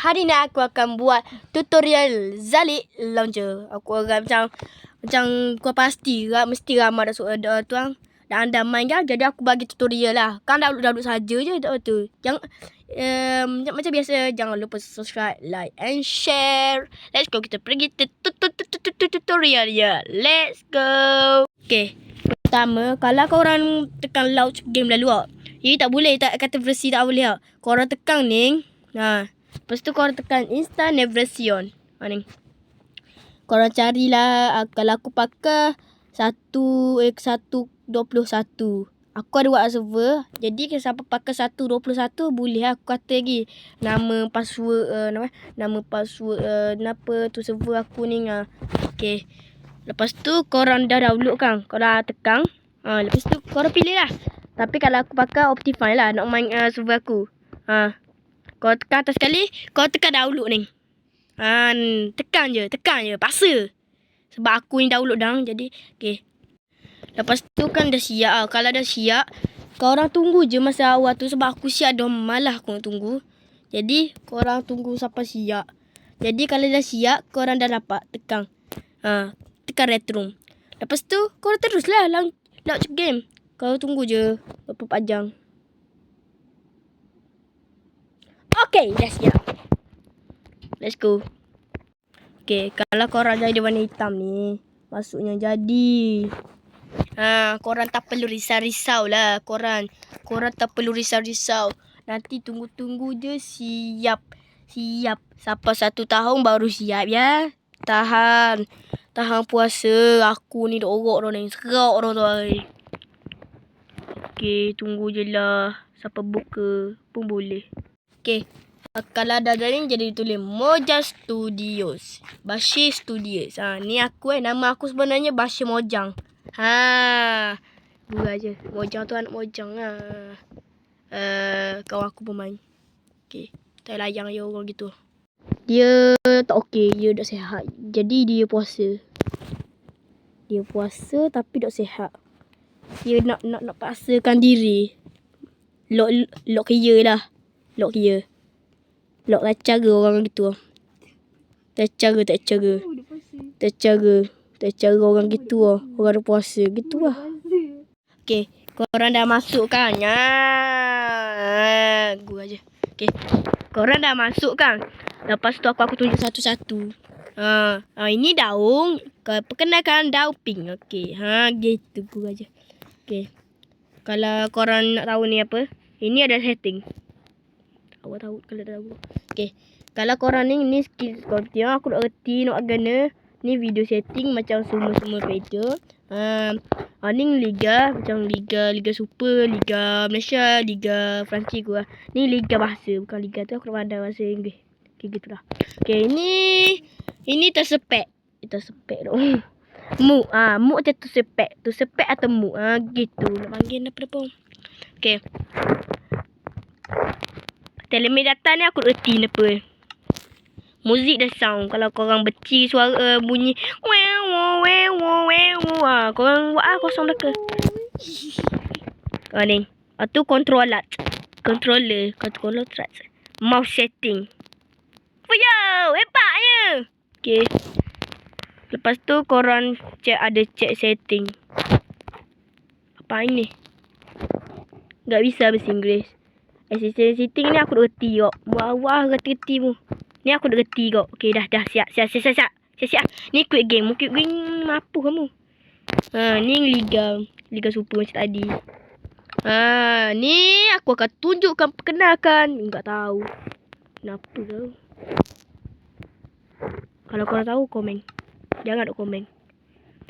hari ni aku akan buat tutorial Zalik Launcher. Aku agak macam kau pasti lah, mesti ramai dah tuang dah anda main kan. Jadi aku bagi tutorial lah. Kan download saja je tu. Jangan macam biasa, jangan lupa subscribe, like and share. Let's go, kita pergi tutorial ya. Let's go. Okay, pertama kalau korang tekan launch game lalu ini tak boleh, tak kata versi tak boleh korang tekan ni. Lepas tu korang tekan instant navigation. Ni. Korang carilah kalau aku pakai 1.1.21. Aku ada buat server. Jadi kalau siapa pakai 1.21 boleh aku kata lagi nama password nama password apa tu server aku ni. Okey. Lepas tu korang dah download kan. Korang tekan. Lepas tu korang pilih lah. Tapi kalau aku pakai Optifine lah nak main server aku. Kau tekan atas sekali, kau tekan download ni. Tekan je, paksa. Sebab aku ni download dah, jadi okey. Lepas tu kan dah siap. Kalau dah siap, korang tunggu je masa awal tu sebab aku siap dah, malah aku nak tunggu. Jadi korang tunggu sampai siap. Jadi kalau dah siap, korang dah dapat tekan. Tekan red room. Lepas tu korang teruslah launch game. Kau tunggu je berapa jam. Okay, dah siap. Let's go. Okay, kalau korang jadi warna hitam ni, maksudnya jadi. Korang tak perlu risau-risau lah. Korang tak perlu risau-risau. Nanti tunggu-tunggu je siap. Sampai 1 tahun baru siap ya. Tahan puasa. Aku ni dah orok dah ni. Serok dah tu. Okay, tunggu je lah. Sampai buka pun boleh. Okay. Kalau dah ni jadi tulis Mojang Studios. Bashir Studios. Ni aku nama aku sebenarnya Bashir Mojang. Gua aje. Mojang tu anak Mojang lah. Kawan aku pemain. Okay. Tak layang je orang gitu. Dia tak okey. Dia tak sihat. Jadi dia puasa. Dia puasa tapi tak sihat. Dia nak paksakan diri. Lock kia lah. Lock kia. Lock tak cara orang gitu. Tak cara orang gitu. Orang ada puasa gitu lah. Okay. Korang dah masuk kan? Gua aja. Okay. Korang dah masuk kan? Lepas tu aku tunjuk satu-satu. Ini daun. Perkenalkan daun pink. Okay. Gitu gua aja. Okay. Kalau korang nak tahu ni apa? Ini ada setting. Awak tahu kalau dah tahu. Okay. Kalau korang ni skill seperti aku nak reti nak gana. Ni video setting macam semua beza. Ni liga macam liga super, liga Malaysia, liga Perancis gua. Ni liga bahasa, bukan liga tu aku nak pandai bahasa Inggeris. Okay, gitulah. Okay, ini terspek. Terspek tu. Mu macam terspek atau mu. Gitu. Nak panggil apa pun. Okay. Telemet data ni aku reti apa. Muzik dan sound. Kalau korang beci suara bunyi korang buat kosong belaka. Ni. Tu controller. Mouse setting. Hebatnya. Okay. Lepas tu korang check setting. Apa ini? Tak bisa bahasa Inggeris. Setting ni aku dah reti kok. Wah reti mu. Ni aku dah reti kok. Okay, dah siap. Ni quick game. Quick game apa kamu? Ni liga super macam tadi. Ni aku akan tunjukkan perkenalkan. Enggak tahu. Kenapa tau? Kalau korang tahu komen. Jangan nak komen.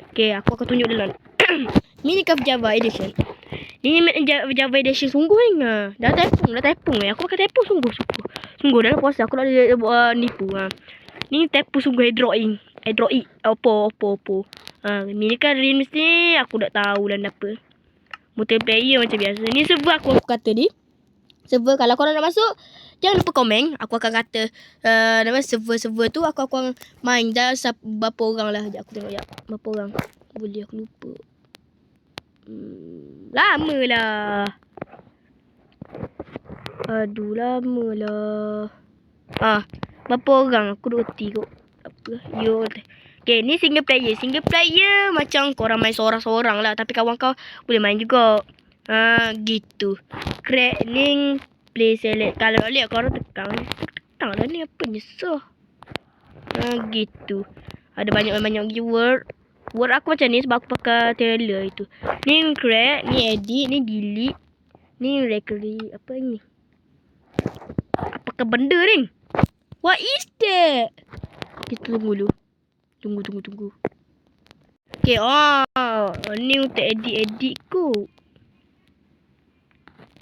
Okay, aku akan tunjuk dulu. Ni Minecraft Java Edition. Ni Java Edition sungguh ni. Dah tepung. Aku akan tepung sungguh. Sungguh dalam puasa aku nak buat nipu. Ni tepung sungguh Android. Oppo. Ni kan real mesti aku tak tahu dan apa. Multiplayer macam biasa. Ni server aku kata ni. Server kalau korang nak masuk, jangan lupa komen. Aku akan kata nama server tu aku akan main dah berapa orang lah. Sekejap aku tengok berapa orang. Boleh aku lupa. Lama lah. Aduh, lama lah. Berapa orang? Aku duk reti kot. Apa? You. Okay, ni single player. Single player macam korang main seorang-seorang lah. Tapi kawan kau boleh main juga. Gitu. Crack ni play select. Kalau lihat korang tekan. Tekan lah ni apa nyesah. Gitu. Ada banyak-banyak keyword. Word aku macam ni sebab aku pakai trailer itu. Ni crack, ni edit, ni delete. Ni recovery. Apa ni? Apakah benda ni? What is that? Kita tunggu dulu. Tunggu. Okay, ni untuk edit ku.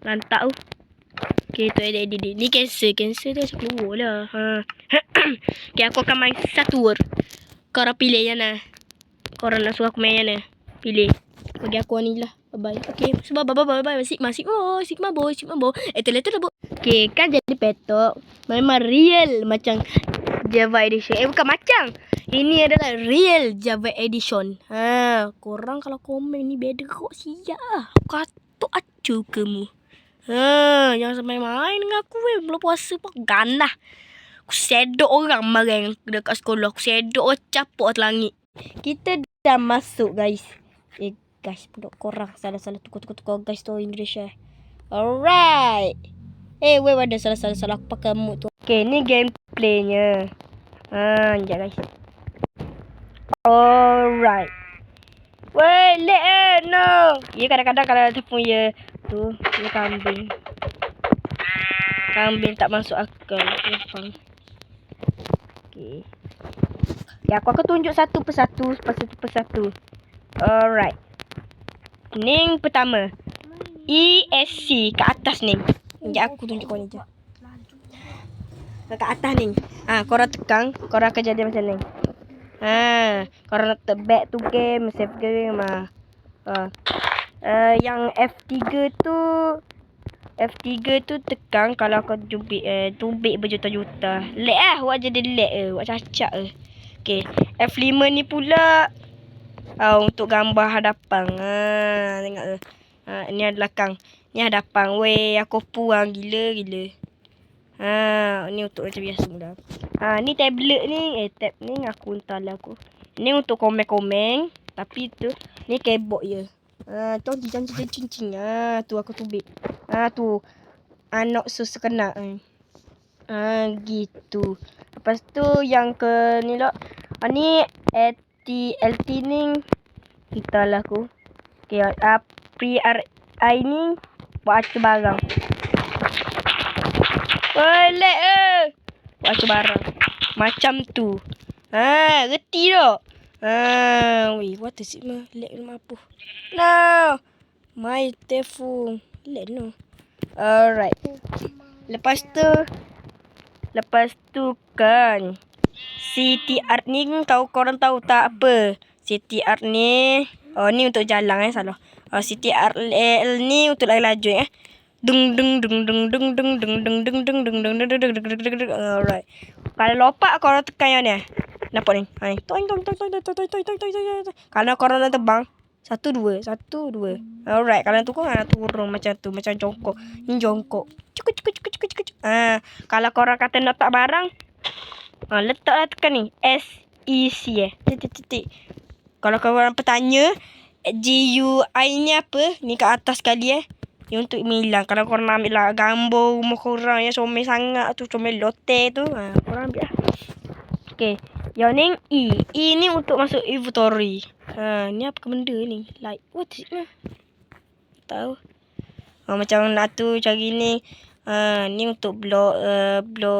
Lantak tu. Okay, tu edit. Ni cancel tu macam keluar lah. Okay, aku akan main satu word. Korang pilih yang mana? Korang nak suruh aku main yang mana? Pilih. Bagi aku ni lah. Bye-bye. Okay, sebab bye-bye. Sigma boy. Later. Okay, kan jadi petok. Memang real macam Java Edition. Bukan macam. Ini adalah real Java Edition. Korang kalau komen ni beda kok siap lah. Katuk acu kamu. Jangan sampai main dengan aku belum puasa pun gandah. Aku sedok orang marah dekat sekolah. Aku sedok orang capuk atas langit. Kita dah masuk guys. Guys, pula korang salah tukar guys tu Indonesia. Alright. Wait, ada salah aku pakai mood tu. Okay, ni gameplaynya. Sekejap guys. Alright. Wait, no. Ya kadang-kadang kalau telefon ya tu, dia kambing. Kambing tak masuk akal. Okay. Ya, aku akan tunjuk satu persatu. Alright. Ni pertama. ESC kat atas ni. Sekejap aku tunjuk kau ni je. Kat atas ni. Korang tekan, korang akan jadi macam ni. Korang nak back to game, save game. Yang F3 tu tekan kalau kau tubik berjuta-juta. Lag awak jadi lag awak cacak Okay, F5 ni pula untuk gambar hadapan. Tengok ni adalah belakang. Ni hadapan. Weh, aku puang gila. Ni untuk macam biasa dah. Ni tablet ni, tab ni aku entah lah aku. Ni untuk komen-komen, tapi tu ni keyboard je. Cincin. Tu aku tubik. Tu anak susu-kena. Gitu. Lepas tu yang ke ni lah. Ni LT ni entahlah aku. Okay, PRI ni buat acah barang. Boleh buat acah barang. Macam tu. Reti tak? Wait, what is it mah? Lag nama apa? No. My telephone. Lag no. Alright. Lepas tu kan CTR ni korang tahu tak apa? CTR ni ni untuk jalan salah. CTR ni untuk laju dung. Alright. Kalau lompat korang tekan yang ni. Nampak ni? Toing. Kalau korang nak terbang 1 2. Alright, kalau tu korang turun macam tu, macam jongkok. Ni jongkok. Cuk. Kalau korang kata nak tak barang, letaklah tekan ni SEC titik. Kalau korang bertanya GUI ni apa? Ni kat atas sekali Ni untuk hilang. Kalau korang nak ambil lah gambar rumah korang yang comel sangat tu, comel lote tu, korang ambil lah. Okay, yang ni E ni untuk masuk inventory. Ni apa benda ni? Like what is it ni? Tahu. Macam nak tu cari ni. Ni untuk blok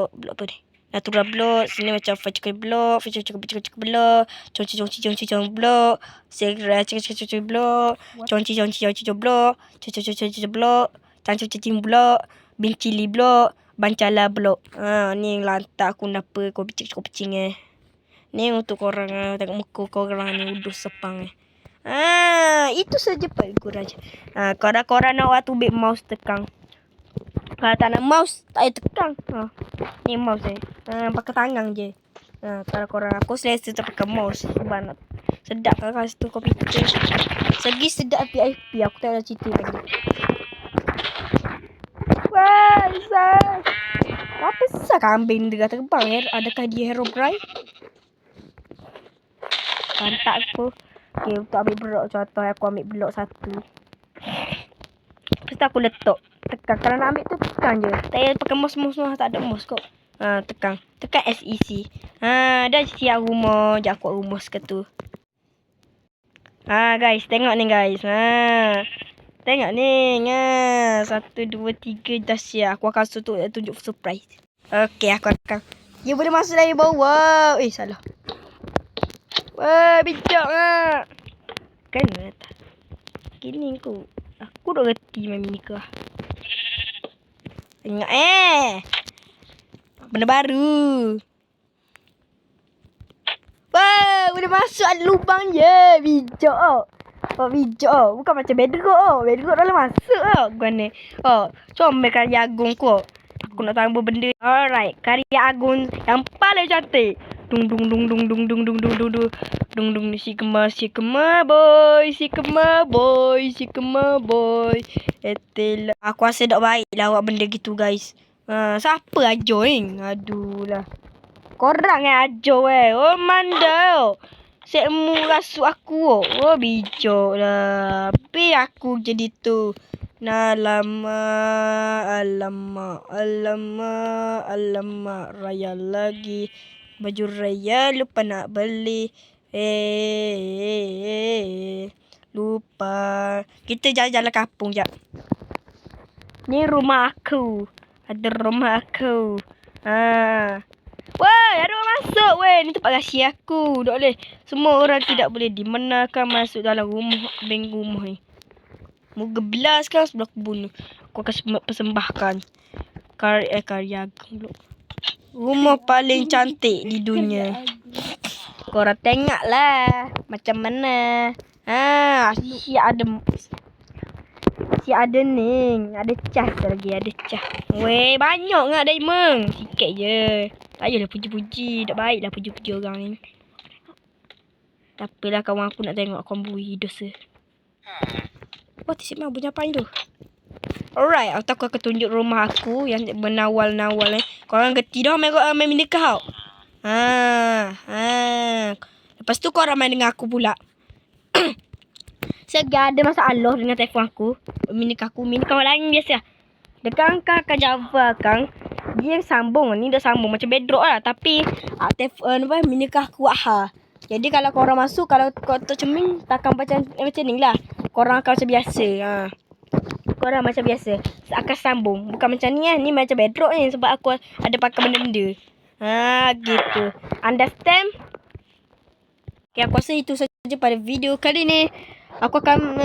apa ni? Natural block. Sini macam vertical block, block, conci block, segera block, conci block, block, cancing block, bincili block, bancala block. Ni lantak aku napa kau picing Ni untuk korang tengok muka korang ni udus sepang itu saja Pak Raja. Korang nak waktu big mouse tekan. Kalau tak nak mouse, tak payah tekan. Ni mouse pakai tangan je. Kalau korang aku selesa tak pakai mouse. Sebab nak sedap kan kat situ komputer. Segi sedap VIP aku tak ada cerita lagi. Wah, apa Asal kambing dia terbang? Adakah dia Herobrine? Mantap aku. Okay, untuk ambil blok contoh aku ambil blok 1. Lepas tu aku letak. Tekan. Kalau nak ambil tu tekan je. Tak payah pakai mouse. Tak ada mouse kok. Tekan. Tekan SEC. Dah siap rumah. Sekejap aku rumus ke tu. Guys. Tengok ni guys. Tengok ni. 1, 2, 3 dah siap. Aku akan tunjuk surprise. Okay, aku akan. Dia boleh masuk dari bawah. Salah. Wah, bijak lah. Kena tak? Gini aku. Aku dah reti main minikah. Tengok benda baru. Wah, boleh masuk ada lubang je. Bijak bijak bukan macam bedrock bedrock dah masuk gua ni. Comel karya agung ku. Aku nak tambah benda. Alright, karya agung yang paling cantik. Dung si kema boy. Etel. Aku rasa tak baik lah awak benda gitu guys. Siapa ajo Aduh lah. Korang ajo Oh manda. Sekmu rasuk aku bijak lah. Tapi aku jadi tu. Alamak raya lagi. Baju raya lupa nak beli. Lupa. Kita jalan-jalan kampung jap. Ni rumah aku. Ada rumah aku. Wah, ada orang masuk ni tempat rahsia aku. Tak boleh. Semua orang tidak boleh dimenangkan masuk dalam rumah bank rumah ni. Moga belas kan sebelah aku bunuh. Aku akan persembahkan karya agung. Rumah paling cantik di dunia. Korang tengoklah macam mana. Siap ada ni. Ada cas lagi. Ada cas. Weh, banyak ngak diamond. Sikit je. Tak payahlah puji-puji. Tak baiklah puji-puji orang ni. Tak apalah kawan aku nak tengok aku bui dosa. Tisip bunyi apa tu? Alright, aku akan tunjuk rumah aku yang menawal-nawal ni. Korang gerti dah main minikah tau. Lepas tu korang main dengan aku pula. Saya ada masalah dengan telefon aku. Minikah lain biasa. Dekat akan Java kan. Dia sambung. Ni dah sambung macam bedrock lah. Tapi telefon minikah aku Jadi kalau korang masuk, kalau kau tercermin, takkan macam ni lah. Korang akan macam biasa. Korang macam biasa. Akan sambung. Bukan macam ni Ni macam bedrock ni. Sebab aku ada pakai benda-benda. Gitu. Understand? Okay, aku rasa itu saja pada video kali ni. Aku akan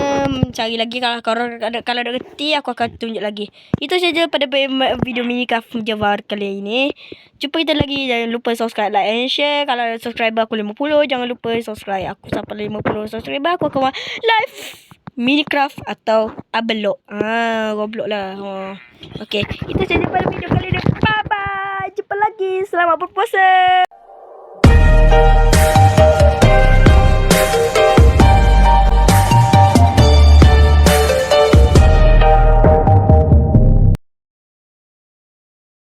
cari lagi. Kalau dah reti, aku akan tunjuk lagi. Itu saja pada video Minecraft Java kali ini. Jumpa kita lagi. Jangan lupa subscribe, like and share. Kalau subscriber aku 50, jangan lupa subscribe aku sampai 50 subscriber. Aku akan live Minecraft atau Abelok. Roblox lah. Okay, itu saja pada video kali ini. Bye bye. Jumpa lagi. Selamat berpuasa.